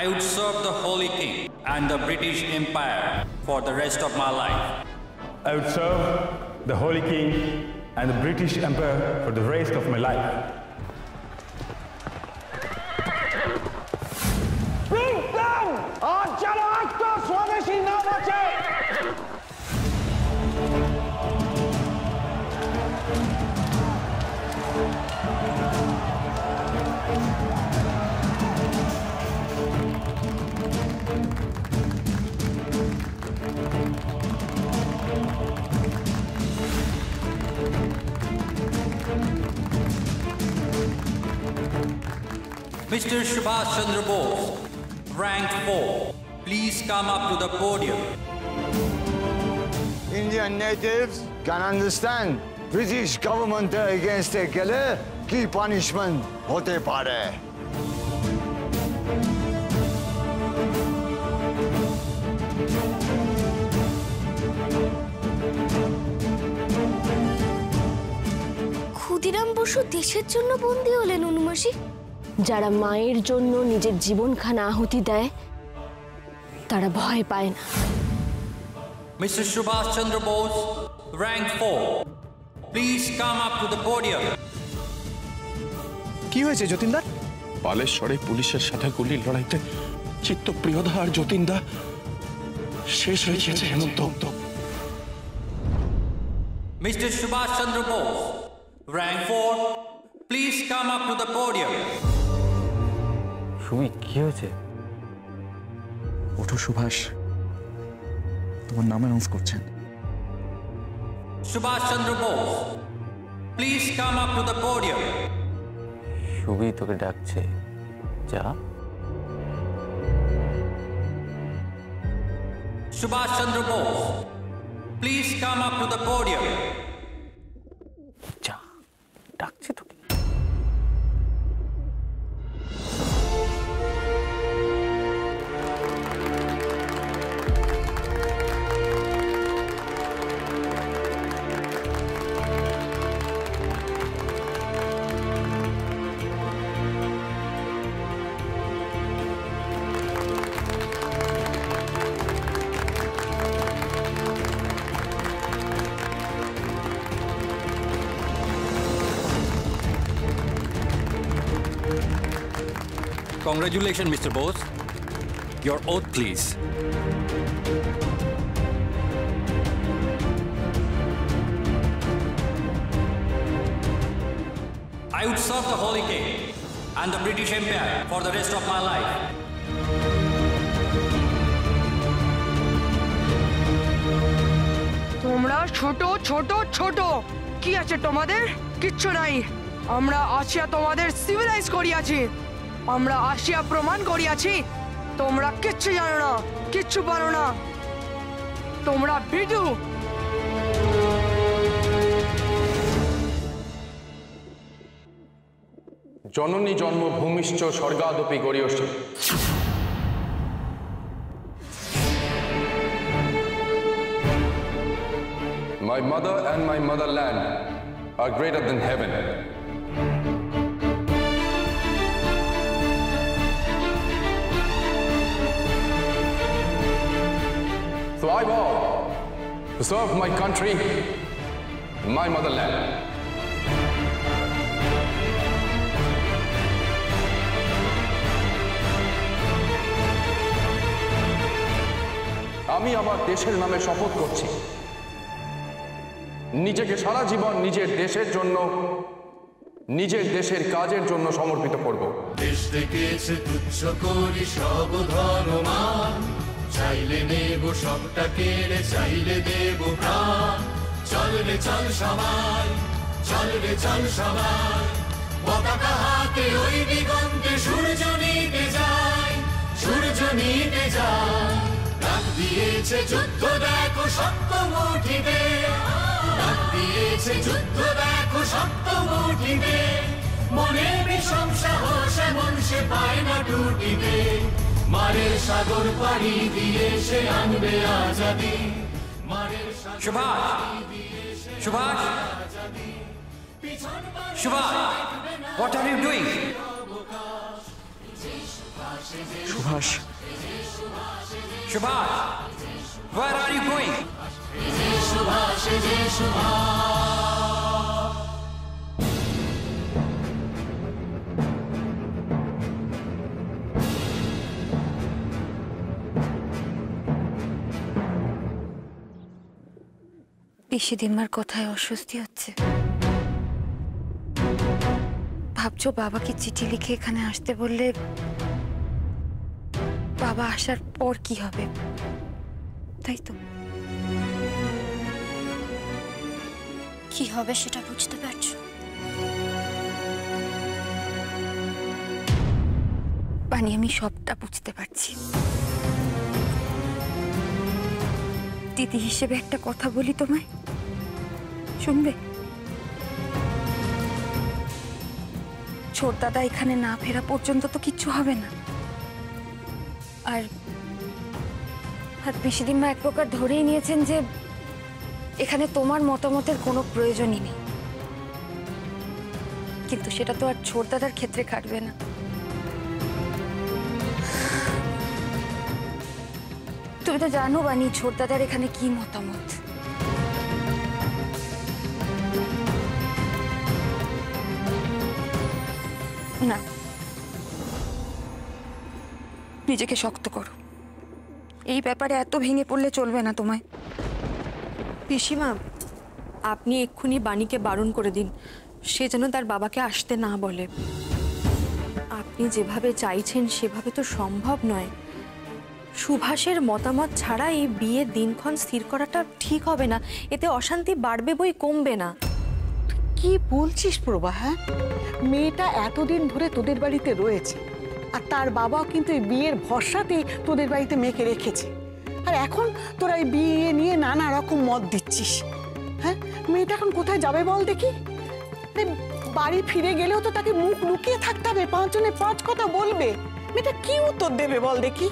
I would serve the Holy King and the British Empire for the rest of my life. I would serve the Holy King and the British Empire for the rest of my life. Speak down! और चलो आज तो स्वदेशी ना बचे! Mr. Subhash Chandra Bose, rank 4, please come up to the podium. Indian natives can understand British government against a gele ki punishment hote pare. Khudiram Basu দেশের জন্য বন্দী হলেন অনুমাসী। যারা মায়ের জন্য নিজের জীবনখানা আহুতি দেয় তারা ভয় পায় না। Mr. Subhash Chandra Bose, rank 4, please come up to the podium. কি হয়েছে যতীনদার? বালেশ্বরে পুলিশের সাথে গুলির লড়াইতে চিত্তপ্রিয়দা আর যতীনদা শেষ হয়ে গেছে হেমন্ত। Mr. Subhash Chandra Bose, rank 4, please come up to the podium. Sumi, কি হয়েছে? ওঠো সুভাষ, তোমার নাম অ্যানাউন্স করছেন। Subhash Chandra Bose, please come up to the podium. Sumi তোকে ডাকছে, যা। Subhash Chandra Bose, please come up to the podium. যা, ডাকছে তোকে। Congratulations, Mr. Bose. Your oath, please. I would serve the Holy King and the British Empire for the rest of my life. তোমরা ছোট ছোট ছোট কি আছে তোমাদের? কিচ্ছু নাই। আমরা আসিয়া তোমাদের সিভিলাইজ করিয়াছি, আমরা আসিয়া প্রমাণ করিয়াছি তোমরা কিচ্ছু জানো না, কিচ্ছু পারো না, তোমরা বিডু। জননী জন্মভূমিশ্চ স্বর্গাদপি গরিয়সী। My mother and my motherland are greater than heaven. So I vow to serve my country, my motherland. আমি আমার দেশের নামে শপথ করছি, নিজেকে সারা জীবন নিজের দেশের জন্য, নিজের দেশের কাজের জন্য সমর্পিত করব। দেশ থেকেছে তুচ্ছ করি সব ধর্মমান, চাইলে নেব সবটা কেড়ে, চাইলে দেব প্রাণ। চল রে চল সবাই, চল রে চল সবাই, পতাকা হাতে ওই দিগন্তে সূর্য নিতে যায়, সূর্য নিতে যায়। ডাক দিয়েছে যুদ্ধ দেখো শক্ত মুঠিতে, ডাক দিয়েছে যুদ্ধ দেখো শক্ত মুঠিতে। মনে বিষম সাহস এমন সে পায় না টুটিতে, মারের সাগর পাড়ি দিয়ে সে আনবে Azadi. Subhash! Subhash! Subhash! What are you doing? Subhash, Subhash, where are you going? পিসিদিমার কথায় অস্বস্তি হচ্ছে। ভাবছো বাবাকে চিঠি লিখে এখানে আসতে বললে বাবা আসার পর কি হবে, তাই তো? কি হবে সেটা বুঝতে পারছো? বানি, আমি সবটা বুঝতে পারছি। দিদি হিসেবে একটা কথা বলি তোমায়, শুনবে? ছোট দাদা এখানে না ফেরা পর্যন্ত তো কিচ্ছু হবে না। আর পিসিদিমা এক প্রকার ধরেই নিয়েছেন যে এখানে তোমার মতামতের কোনো প্রয়োজনই নেই। কিন্তু সেটা তো আর ছোট দাদার ক্ষেত্রে খাটবে না। তুমি তো জানো বানি ছোট দাদার এখানে কি মতামত। না, নিজেকে শক্ত করো। এই ব্যাপারে এত ভেঙে পড়লে চলবে না তোমায়। পিসিমা, আপনি এক্ষুনি বাণীকে বারণ করে দিন, সে যেন তার বাবাকে আসতে না বলে। আপনি যেভাবে চাইছেন সেভাবে তো সম্ভব নয়। সুভাষের মতামত ছাড়া এই বিয়ের দিনক্ষণ স্থির করাটা ঠিক হবে না। এতে অশান্তি বাড়বে বই কমবে না। কি বলছিস প্রভা? হ্যাঁ, মেয়েটা এতদিন ধরে তোদের বাড়িতে রয়েছে, আর তার বাবাও কিন্তু এই বিয়ের ভরসাতেই তোদের বাড়িতে মেয়েকে রেখেছে। আর এখন তোরা এই বিয়ে নিয়ে নানা রকম মত দিচ্ছিস। হ্যাঁ, মেয়েটা এখন কোথায় যাবে বল দেখি? বাড়ি ফিরে গেলেও তো তাকে মুখ লুকিয়ে থাকতে হবে, পাঁচজনে পাঁচ কথা বলবে। মেয়েটা কি উত্তর দেবে বল দেখি?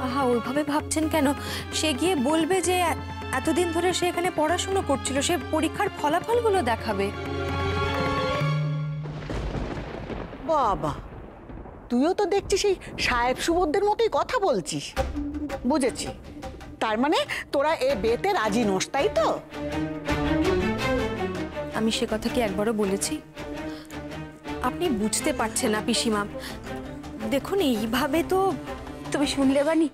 আহা, ওইভাবে ভাবছেন কেন? সে গিয়ে বলবে যে এতদিন ধরে সে এখানে পড়াশোনা করছিল, সে পরীক্ষার ফলাফলগুলো দেখাবে। বাবা, তুইও তো দেখছিস সেই সাহেব সুবোধদের মতোই কথা বলছিস। বুঝেছি, তার মানে তোরা এ বিয়েতে রাজি নোস, তাই তো? আমি সে কথা কি একবারও বলেছি? আপনি বুঝতে পারছেন না পিসিমা। দেখুন, এইভাবে তো তুমি শুনলে বানি?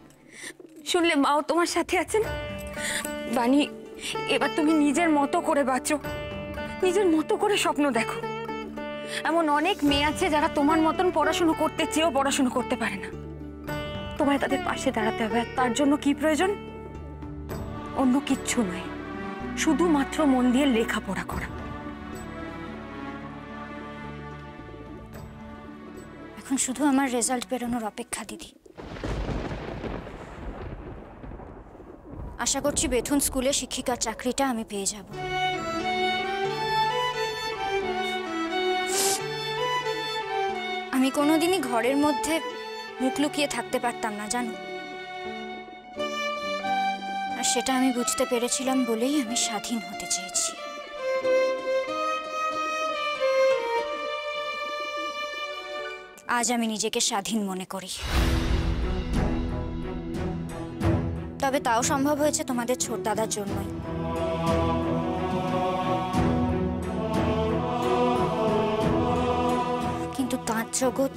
শুনলে মাও তোমার সাথে আছেন। বানি, এবার তুমি নিজের মতো করে বাঁচো, নিজের মতো করে স্বপ্ন দেখো। এমন অনেক মেয়ে আছে যারা তোমার মতন পড়াশুনো করতে চেয়েও পড়াশুনো করতে পারে না। তোমায় তাদের পাশে দাঁড়াতে হবে। আর তার জন্য কি প্রয়োজন? অন্য কিচ্ছু নয়, শুধুমাত্র মন দিয়ে লেখাপড়া করা। এখন শুধু আমার রেজাল্ট বেরোনোর অপেক্ষা দিদি। আশা করছি বেথুন স্কুলে শিক্ষিকার চাকরিটা আমি পেয়ে যাব। আমি কোনোদিনই ঘরের মধ্যে মুখ লুকিয়ে থাকতে পারতাম না, জানো। আর সেটা আমি বুঝতে পেরেছিলাম বলেই আমি স্বাধীন হতে চেয়েছি। আজ আমি নিজেকে স্বাধীন মনে করি। তবে তাও সম্ভব হয়েছে তোমাদের ছোট দাদার জন্যই। কিন্তু তাঁর জগৎ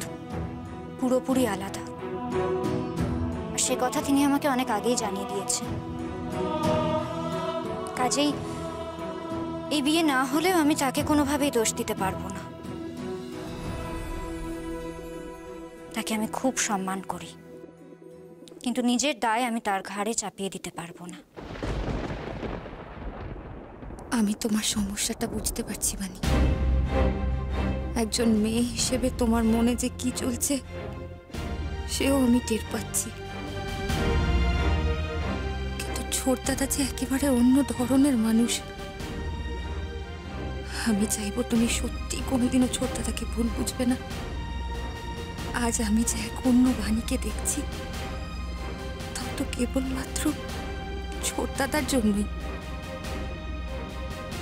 পুরোপুরি আলাদা। সে কথা তিনি আমাকে অনেক আগেই জানিয়ে দিয়েছেন। কাজেই এই বিয়ে না হলেও আমি তাকে কোনোভাবেই দোষ দিতে পারবো না। তাকে আমি খুব সম্মান করি, কিন্তু নিজের দায় আমি তার ঘাড়ে চাপিয়ে দিতে পারবো না। আমি তোমার সমস্যাটা বুঝতে পারছি বানি। একজন মেয়ে হিসেবে তোমার মনে যে কি চলছে সেও আমি টের পাচ্ছি। কিন্তু ছোট দাদা যে একেবারে অন্য ধরনের মানুষ। আমি চাইবো তুমি সত্যি কোনোদিনও ছোট দাদাকে ভুল বুঝবে না। আজ আমি যে এক অন্য বাণীকে দেখছি, তা তো কেবলমাত্র ছোট দাদার জন্যই।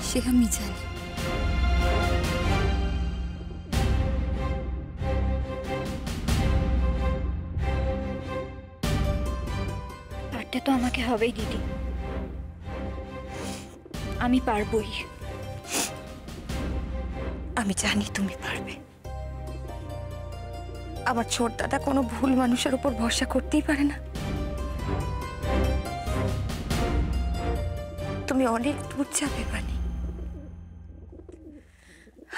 সে আমি জানি। করতে তো আমাকে হবেই দিদি, আমি পারবই। আমি জানি তুমি পারবে। আমার ছোট দাদা কোনো ভুল মানুষের উপর ভরসা করতেই পারে না। তুমি অনেক দূর যাবে বানি,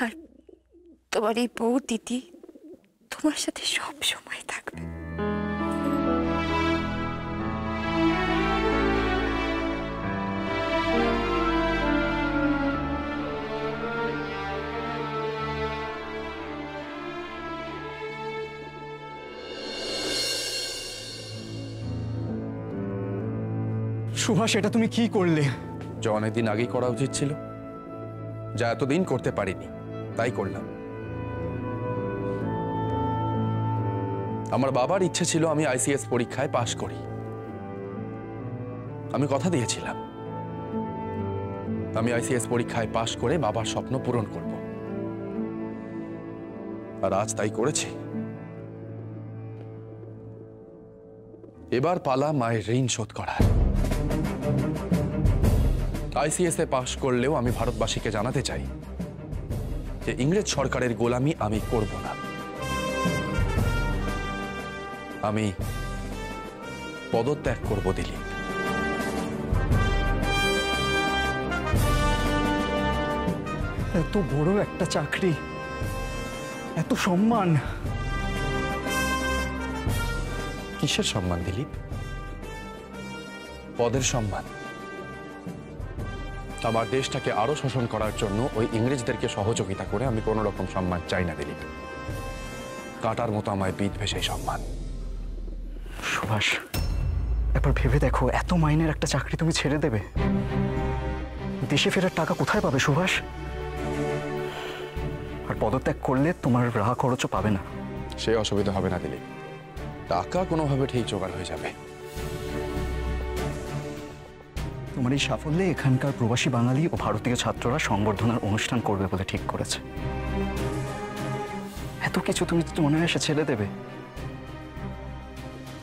আর তোমার এই বউ দিদি তোমার সাথে সব সময় থাকবে। সুভাষ, এটা তুমি কি করলে? যা অনেকদিন আগেই করা উচিত ছিল, যা এতদিন করতে পারিনি, তাই করলাম। আমার বাবার ইচ্ছে ছিল আমি আইসিএস পরীক্ষায় পাশ করি। আমি কথা দিয়েছিলাম আমি আইসিএস পরীক্ষায় পাশ করে বাবার স্বপ্ন পূরণ করব, আর আজ তাই করেছি। এবার পালা মায়ের ঋণ শোধ করার। আইসিএস এ পাশ করলেও আমি ভারতবাসীকে জানাতে চাই যে ইংরেজ সরকারের গোলামি আমি করব না। আমি পদত্যাগ করব দিলীপ। এত বড় একটা চাকরি, এত সম্মান। কিসের সম্মান দিলীপ? পদের সম্মান। আমার দেশটাকে আরো শোষণ করার জন্য ওই ইংরেজদেরকে সহযোগিতা করে আমি কোনো রকম সম্মান চাই না দিলীপ। কাঁটার মতো আমায় বিঁধবে সেই সম্মান। সুভাষ, একবার ভেবে দেখো, এত মাইনের একটা চাকরি তুমি ছেড়ে দেবে? দেশে ফেরার টাকা কোথায় পাবে সুভাষ? আর পদত্যাগ করলে তোমার রাহা খরচও পাবে না। সে অসুবিধা হবে না দিলীপ, টাকা কোনোভাবে ঠিক জোগাড় হয়ে যাবে। তোমার এই সাফল্যে এখানকার প্রবাসী বাঙালি ও ভারতীয় ছাত্ররা সংবর্ধনার অনুষ্ঠান করবে বলে ঠিক করেছে। এত কিছু তুমি মনে হয় ছেড়ে দেবে?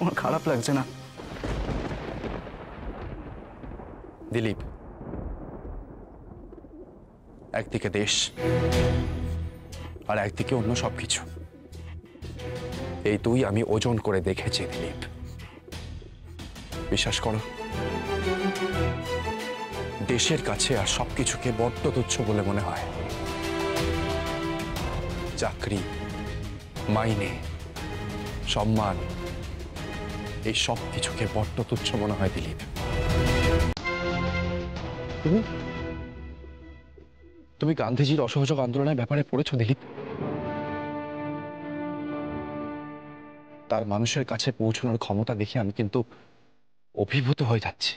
আমার খারাপ লাগছে না? দিলীপ, একদিকে দেশ আর একদিকে অন্য সবকিছু, এই দুই আমি ওজন করে দেখেছি দিলীপ। বিশ্বাস করো, দেশের কাছে আর সবকিছুকে বড্ড তুচ্ছ বলে মনে হয়। চাকরি, মাইনে, সম্মান, এই সব কিছুকে বড্ড তুচ্ছ মনে হয় দিলীপ। তুমি গান্ধীজির অসহযোগ আন্দোলনের ব্যাপারে পড়েছো দিলীপ? তার মানুষের কাছে পৌঁছানোর ক্ষমতা দেখে আমি কিন্তু অভিভূত হয়ে যাচ্ছি।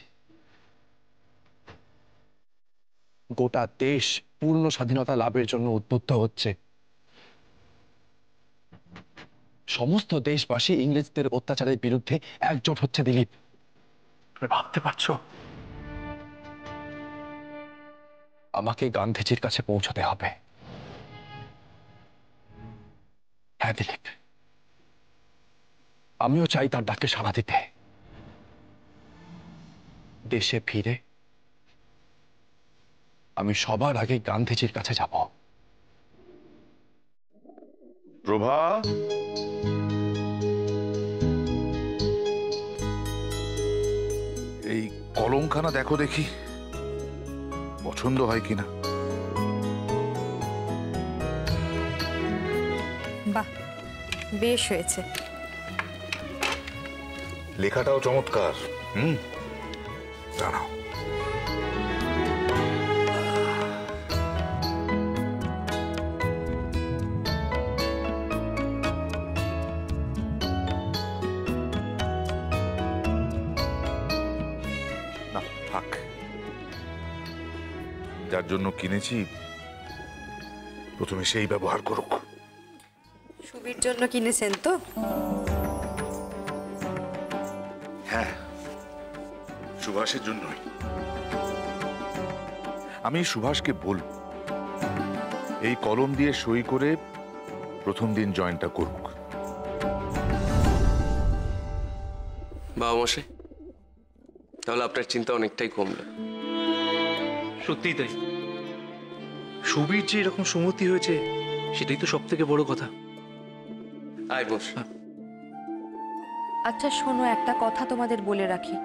গোটা দেশ পূর্ণ স্বাধীনতা লাভের জন্য উদ্বুদ্ধ হচ্ছে। সমস্ত দেশবাসী ইংরেজদের অত্যাচারের বিরুদ্ধে একজোট হচ্ছে দিলীপ। তুমি ভাবতে পারছো? আমাকে গান্ধীজির কাছে পৌঁছাতে হবে। হ্যাঁ দিলীপ, আমিও চাই তার ডাকে সাড়া দিতে। দেশে ফিরে আমি সবার আগে গান্ধীজির কাছে যাব। প্রভা, এই কলমখানা দেখো দেখি, পছন্দ হয় কিনা। বাহ, বেশ হয়েছে। লেখাটাও চমৎকার। জানাও। না থাক, যার জন্য কিনেছি প্রথমে সেই ব্যবহার করুক। সুবীর জন্য কিনেছেন তো? হ্যাঁ, সুভাষের জন্যই। আমি সুভাষকে বলব এই কলম দিয়ে সই করে প্রথম দিন জয়েনটা করুক। বাবা মশাই, তাহলে আপনার চিন্তা অনেকটাই কমলো। সত্যিই তাই, সুবীর যে এরকম সুমতি হয়েছে সেটাই তো সব থেকে বড় কথা। আয় বস। আচ্ছা শোনো, একটা কথা তোমাদের বলে রাখি,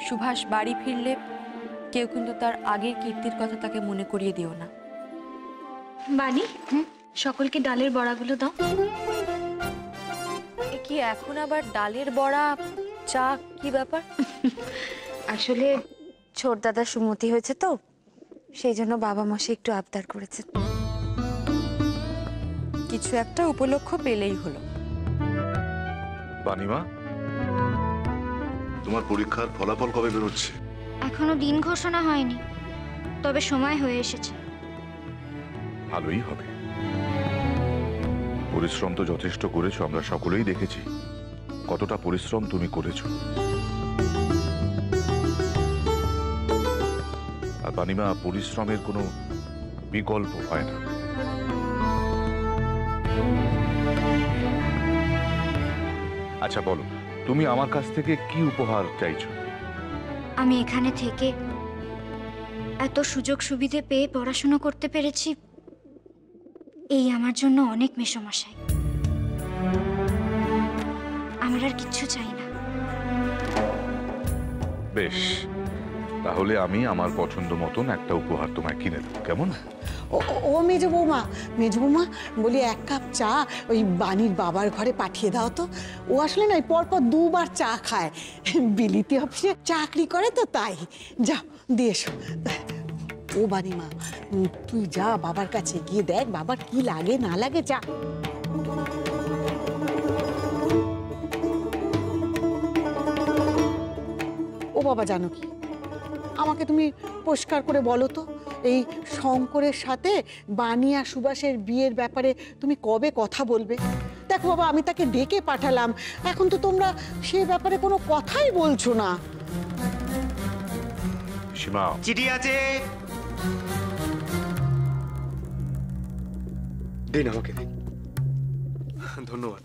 সুভাষ বাড়ি ফিরলে কেউ কিন্তু তার আগের কীর্তির কথা তাকে মনে করিয়ে দিও না। বানি, সকলকে ডালের বড়াগুলো দাও। এ কি এখন আবার ডালের বড়া, চা, কি ব্যাপার? আসলে ছোট দাদা সুমতি হয়েছে তো, সেই জন্য বাবা মশাই একটু আবদার করেছে। কিছু একটা উপলক্ষ পেলেই হলো। বানিমা, তোমার পরীক্ষার ফলাফল কবে বেরোচ্ছে? এখনো দিন ঘোষণা হয়নি, তবে সময় হয়ে এসেছে। ভালোই হবে। পরিশ্রম তো যথেষ্ট করেছো, আমরা সকলেই দেখেছি কতটা পরিশ্রম তুমি করেছো। আর বানিমা, পরিশ্রমের কোনো বিকল্প হয় না। আচ্ছা বলো, তুমি আমার কাছ থেকে কি উপহার চাইছো? আমি এখানে থেকে এত সুযোগ সুবিধে পেয়ে পড়াশোনা করতে পেরেছি, এই আমার জন্য অনেক মেসোমশাই। আমার আর কিচ্ছু চাই না। বেশ, তাহলে আমি আমার পছন্দ মতন একটা উপহার তোমায় কিনে দেবো, কেমন? ও মেজো বৌমা, বলি এক কাপ চা ওই বাণীর বাবার ঘরে পাঠিয়ে দাও তো। ও আসলে না পরপর দুবার চা খায়, বিলিতি অফিসে চাকরি করে তো, তাই। যাও দিয়ে এসো। ও বাণীমা, তুই যা বাবার কাছে গিয়ে দেখ বাবার কি লাগে না লাগে, যা। ও বাবা, জানো কি, আমাকে তুমি পরিষ্কার করে বলো তো, এই শঙ্করের সাথে বাণী আর সুভাষের বিয়ের ব্যাপারে তুমি কবে কথা বলবে? দেখো বাবা, আমি তাকে ডেকে পাঠালাম, এখন তো তোমরা সেই ব্যাপারে কোনো কথাই বলছো না। সীমা, চিঠি আছে, দিন আমাকে দিন। ধন্যবাদ।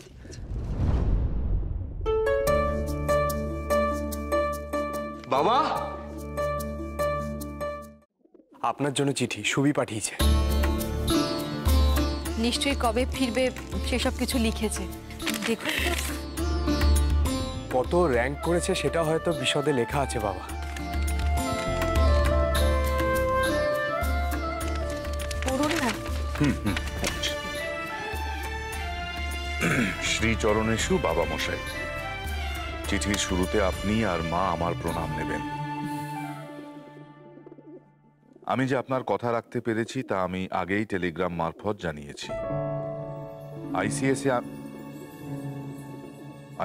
বাবা, আপনার জন্য চিঠি সুবি পাঠিয়েছে। নিশ্চয়ই কবে ফিরবে সেসব কিছু লিখেছে, দেখুন। কত র্যাঙ্ক করেছে সেটা হয়তো বিশদে লেখা আছে বাবা। পড়ুন না। শ্রীচরণেশু বাবা মশাই, চিঠির শুরুতে আপনি আর মা আমার প্রণাম নেবেন। আমি যে আপনার কথা রাখতে পেরেছি তা আমি আগেই টেলিগ্রাম মারফত জানিয়েছি।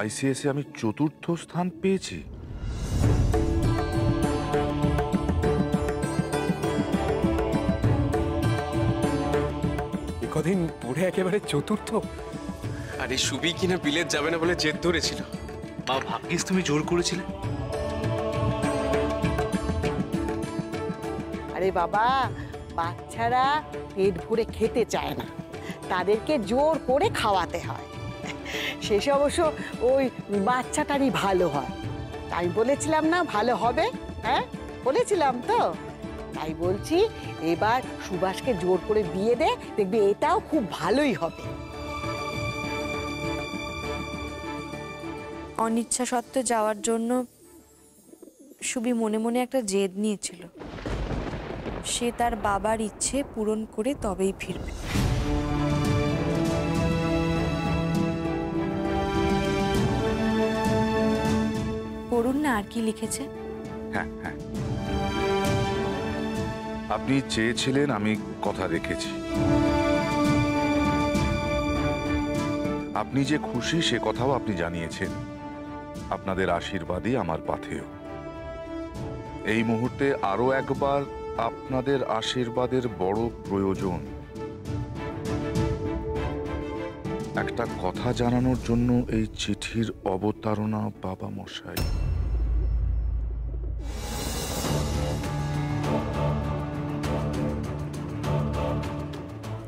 আইসিএসে আমি ৪র্থ স্থান পেয়েছি। কদিন পরে একেবারে ৪র্থ। আর এই সুবি কিনা বিলেত যাবে না বলে জেদ ধরেছিল। মা, ভাগ্যিস তুমি জোর করেছিলে। আরে বাবা, বাচ্চারা পেট ভরে খেতে চায় না, তাদেরকে জোর করে খাওয়াতে হয়। শেষে অবশ্য ওই বাচ্চাটারই ভালো হয়। তাই বলেছিলাম না ভালো হবে? হ্যাঁ, বলেছিলাম তো। তাই বলছি, এবার সুভাষকে জোর করে বিয়ে দে, দেখবি এটাও খুব ভালোই হবে। অনিচ্ছা সত্ত্বে যাওয়ার জন্য সুবি মনে মনে একটা জেদ নিয়েছিল, সে তার বাবার ইচ্ছে পূরণ করে তবেই ফিরবে। পড়ুন না আর কি লিখেছে। হ্যাঁ হ্যাঁ, আপনি চেয়েছিলেন, আমি কথা রেখেছি। আপনি যে খুশি সে কথাও আপনি জানিয়েছেন। আপনাদের আশীর্বাদই আমার পাথেয়। এই মুহূর্তে আরো একবার আপনাদের আশীর্বাদের বড় প্রয়োজন। একটা কথা জানানোর জন্য এই চিঠির অবতারণা বাবা মশাই।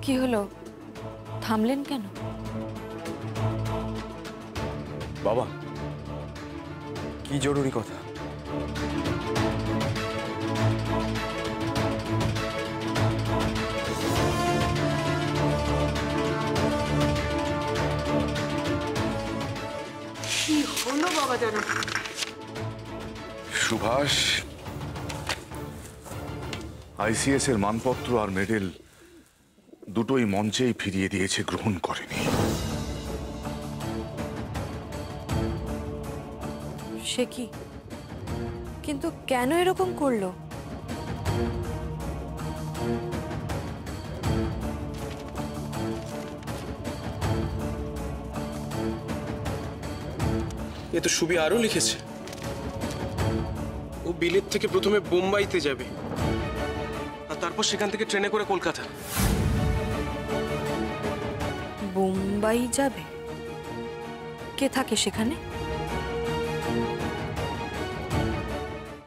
কি হলো, থামলেন কেন? বাবা, কি জরুরি কথা? বাবা জানো। সুভাষ আইসিএস এর মানপত্র আর মেডেল দুটোই মঞ্চেই ফিরিয়ে দিয়েছে, গ্রহণ করেনি। সে কি? কিন্তু কেন এরকম করলো? এ তো সুবি আরো লিখেছে, ও বিলেত থেকে প্রথমে বোম্বাইতে যাবে আর তারপর সেখান থেকে ট্রেনে করে কলকাতা। বোম্বাই যাবে? কে থাকে সেখানে?